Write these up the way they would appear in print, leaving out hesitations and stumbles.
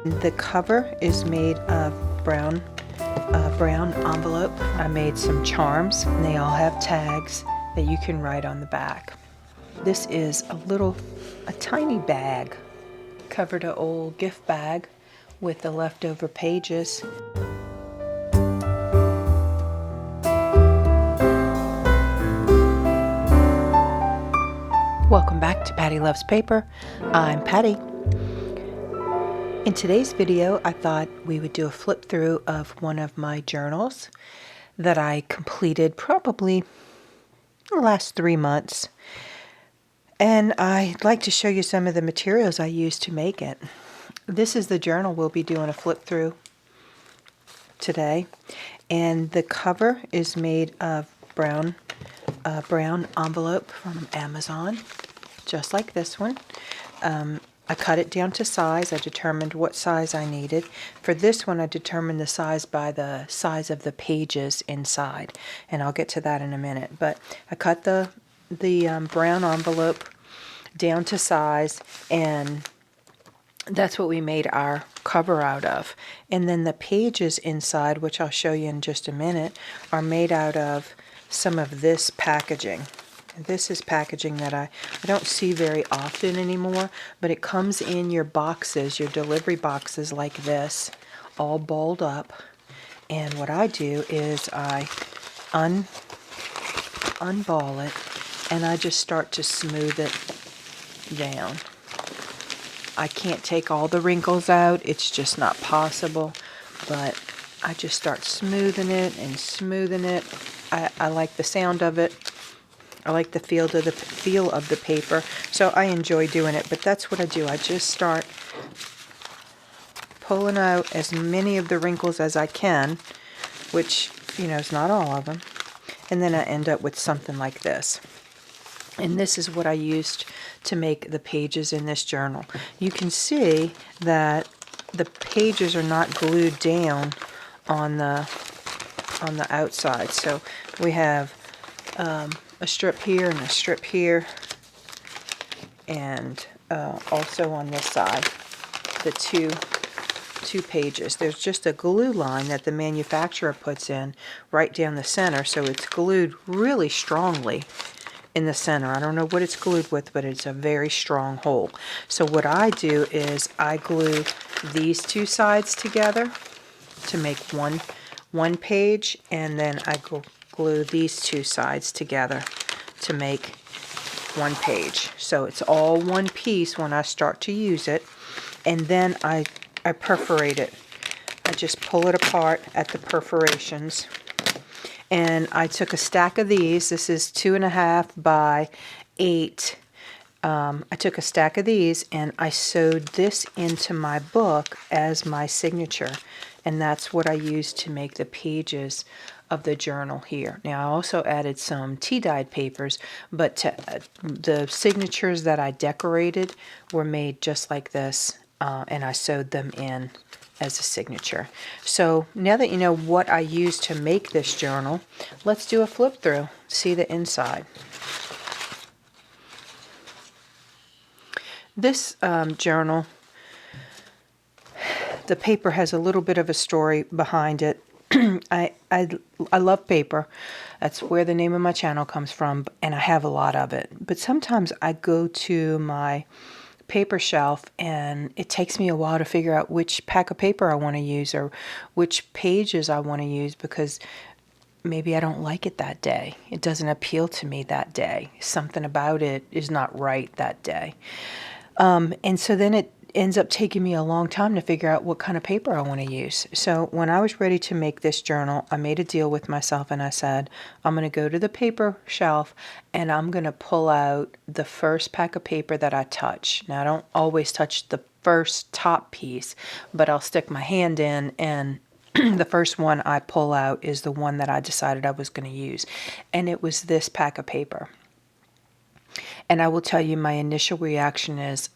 The cover is made of brown envelope. I made some charms, and they all have tags that you can write on the back. This is a tiny bag, covered an old gift bag with the leftover pages. Welcome back to Patty Loves Paper. I'm Patty. In today's video, I thought we would do a flip through of one of my journals that I completed probably the last 3 months. And I'd like to show you some of the materials I used to make it. This is the journal we'll be doing a flip through today. And the cover is made of brown envelope from Amazon, just like this one. I cut it down to size. I determined what size I needed. For this one, I determined the size by the size of the pages inside, and I'll get to that in a minute. But I cut the brown envelope down to size, and that's what we made our cover out of. And then the pages inside, which I'll show you in just a minute, are made out of some of this packaging. This is packaging that I don't see very often anymore, but it comes in your boxes, your delivery boxes like this, all balled up. And what I do is I unball it, and I just start to smooth it down. I can't take all the wrinkles out, it's just not possible, but I just start smoothing it and smoothing it. I like the sound of it. I like the feel of the paper, so I enjoy doing it. But that's what I do. I just start pulling out as many of the wrinkles as I can, which, is not all of them. And then I end up with something like this. And this is what I used to make the pages in this journal. You can see that the pages are not glued down on the outside. So we have a strip here and a strip here, and also on this side, the two pages. There's just a glue line that the manufacturer puts in right down the center, so it's glued really strongly in the center. I don't know what it's glued with, but it's a very strong hole. So what I do is I glue these two sides together to make one page, and then I glue these two sides together to make one page. So it's all one piece when I start to use it, and then I perforate it. I just pull it apart at the perforations. And I took a stack of these. This is 2.5 by 8. I took a stack of these and I sewed this into my book as my signature. And that's what I used to make the pages of the journal here. Now I also added some tea-dyed papers, but the signatures that I decorated were made just like this, and I sewed them in as a signature. So now that you know what I used to make this journal, let's do a flip through, see the inside. This journal, the paper has a little bit of a story behind it. I love paper. That's where the name of my channel comes from, and I have a lot of it. But sometimes I go to my paper shelf and it takes me a while to figure out which pack of paper I want to use or which pages I want to use, because maybe I don't like it that day. It doesn't appeal to me that day. Something about it is not right that day. And so then it ends up taking me a long time to figure out what kind of paper I want to use. So when I was ready to make this journal, I made a deal with myself and I said, I'm going to go to the paper shelf and I'm going to pull out the first pack of paper that I touch. Now, I don't always touch the first top piece, but I'll stick my hand in, and the first one I pull out is the one that I decided I was going to use. And it was this pack of paper. And I will tell you, my initial reaction is,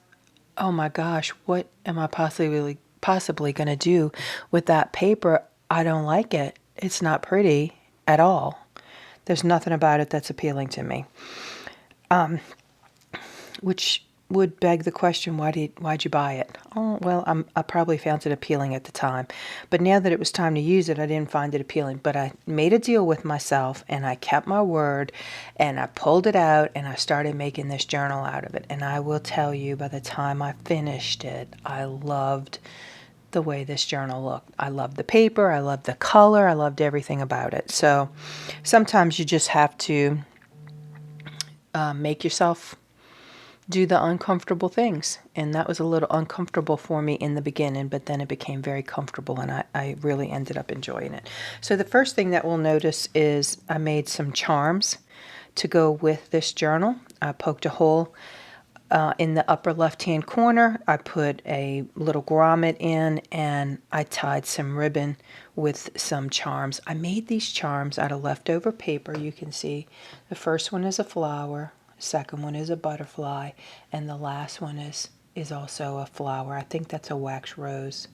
oh my gosh, what am I possibly going to do with that paper? I don't like it. It's not pretty at all. There's nothing about it that's appealing to me. Which would beg the question, why'd you buy it? Oh, well, I probably found it appealing at the time. But now that it was time to use it, I didn't find it appealing. But I made a deal with myself, and I kept my word, and I pulled it out, and I started making this journal out of it. And I will tell you, by the time I finished it, I loved the way this journal looked. I loved the paper, I loved the color, I loved everything about it. So sometimes you just have to make yourself do the uncomfortable things. And that was a little uncomfortable for me in the beginning, but then it became very comfortable, and I really ended up enjoying it. So the first thing that we'll notice is I made some charms to go with this journal. I poked a hole in the upper left-hand corner. I put a little grommet in, and I tied some ribbon with some charms. I made these charms out of leftover paper. You can see the first one is a flower, second one is a butterfly, and the last one is also a flower. I think that's a wax rose,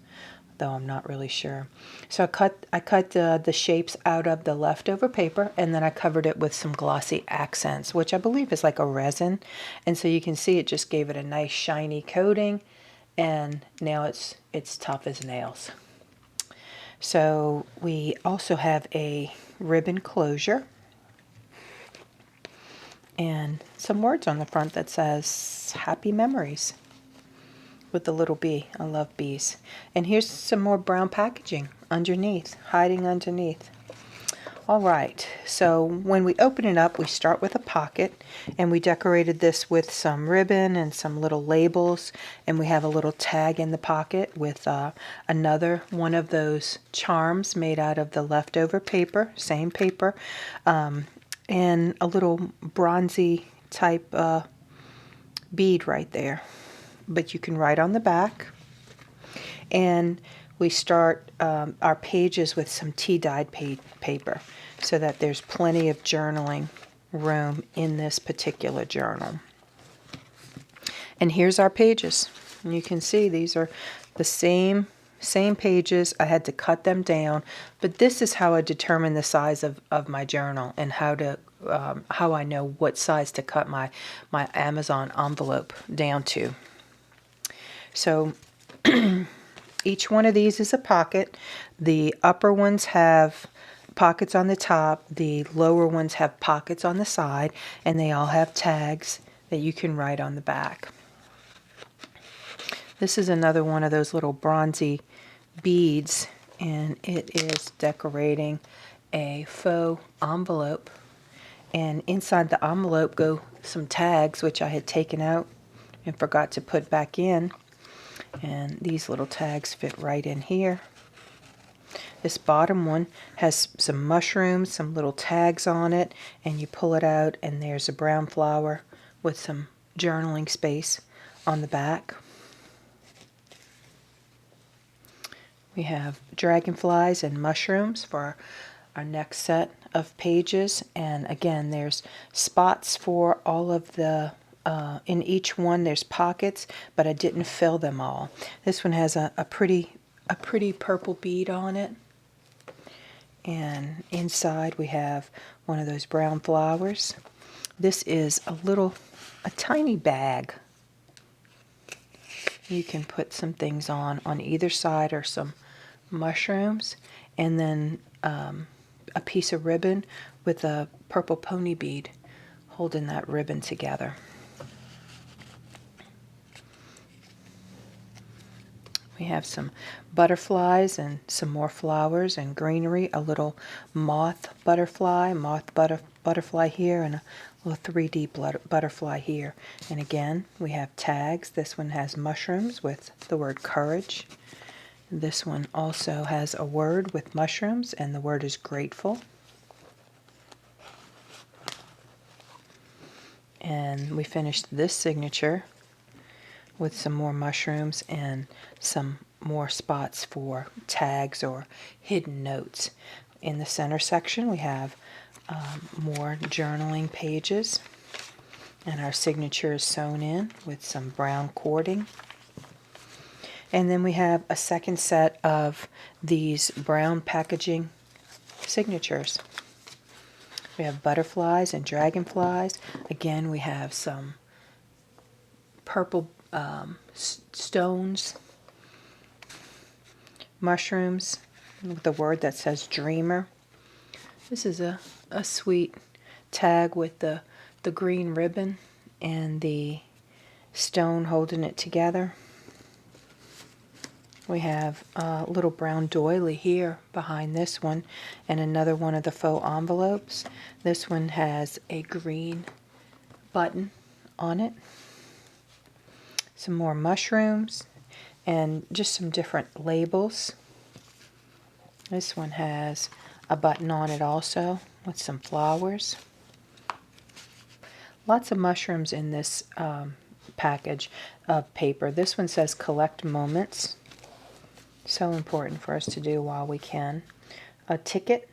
though I'm not really sure. So I cut the shapes out of the leftover paper, and then I covered it with some glossy accents, which I believe is like a resin. And so you can see it just gave it a nice shiny coating, and now it's tough as nails. So we also have a ribbon closure and some words on the front that says happy memories with the little bee. I love bees. And here's some more brown packaging underneath, hiding underneath. All right, so when we open it up, we start with a pocket, and we decorated this with some ribbon and some little labels, and we have a little tag in the pocket with another one of those charms made out of the leftover paper, same paper, and a little bronzy type bead right there. But you can write on the back. And we start our pages with some tea-dyed paper so that there's plenty of journaling room in this particular journal. And here's our pages. And you can see these are the same pages. I had to cut them down, but this is how I determine the size of my journal, and how I know what size to cut my Amazon envelope down to. So each one of these is a pocket. The upper ones have pockets on the top. The lower ones have pockets on the side, and they all have tags that you can write on the back. This is another one of those little bronzy beads, and it is decorating a faux envelope. And inside the envelope go some tags, which I had taken out and forgot to put back in. And these little tags fit right in here. This bottom one has some mushrooms, some little tags on it, and you pull it out, and there's a brown flower with some journaling space on the back. We have dragonflies and mushrooms for our next set of pages, and again there's spots for all of the in each one there's pockets, but I didn't fill them all. This one has a pretty purple bead on it, and inside we have one of those brown flowers. This is a tiny bag. You can put some things on either side, or some mushrooms, and then a piece of ribbon with a purple pony bead holding that ribbon together. We have some butterflies and some more flowers and greenery, a little moth butterfly here, and a little 3D butterfly here. And again, we have tags. This one has mushrooms with the word courage. This one also has a word with mushrooms, and the word is grateful. And we finished this signature with some more mushrooms and some more spots for tags or hidden notes. In the center section, we have more journaling pages, and our signature is sewn in with some brown cording. And then we have a second set of these brown packaging signatures. We have butterflies and dragonflies. Again, we have some purple stones, mushrooms, with the word that says dreamer. This is a sweet tag with the green ribbon and the stone holding it together. We have a little brown doily here behind this one, and another one of the faux envelopes. This one has a green button on it. Some more mushrooms and just some different labels. This one has a button on it also with some flowers. Lots of mushrooms in this package of paper. This one says collect moments. So important for us to do while we can. A ticket.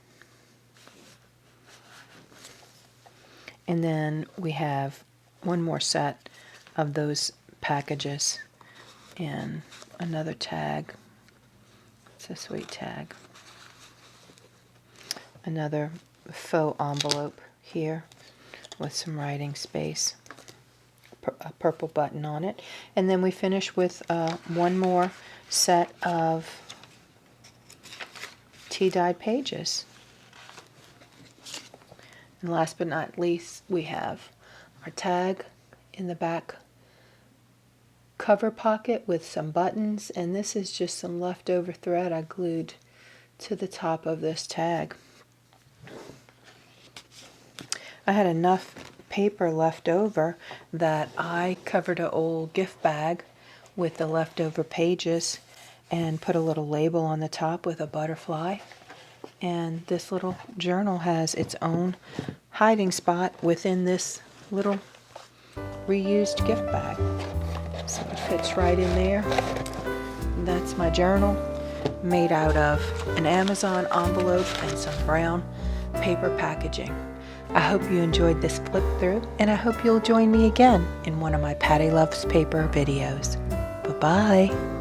And then we have one more set of those packages and another tag. It's a sweet tag. Another faux envelope here with some writing space. A purple button on it. And then we finish with one more set of tea-dyed pages. And last but not least, we have our tag in the back cover pocket with some buttons, and this is just some leftover thread I glued to the top of this tag. I had enough paper left over that I covered an old gift bag with the leftover pages and put a little label on the top with a butterfly. And this little journal has its own hiding spot within this little reused gift bag. So it fits right in there. That's my journal, made out of an Amazon envelope and some brown paper packaging. I hope you enjoyed this flip through, and I hope you'll join me again in one of my Patty Loves Paper videos. Bye-bye.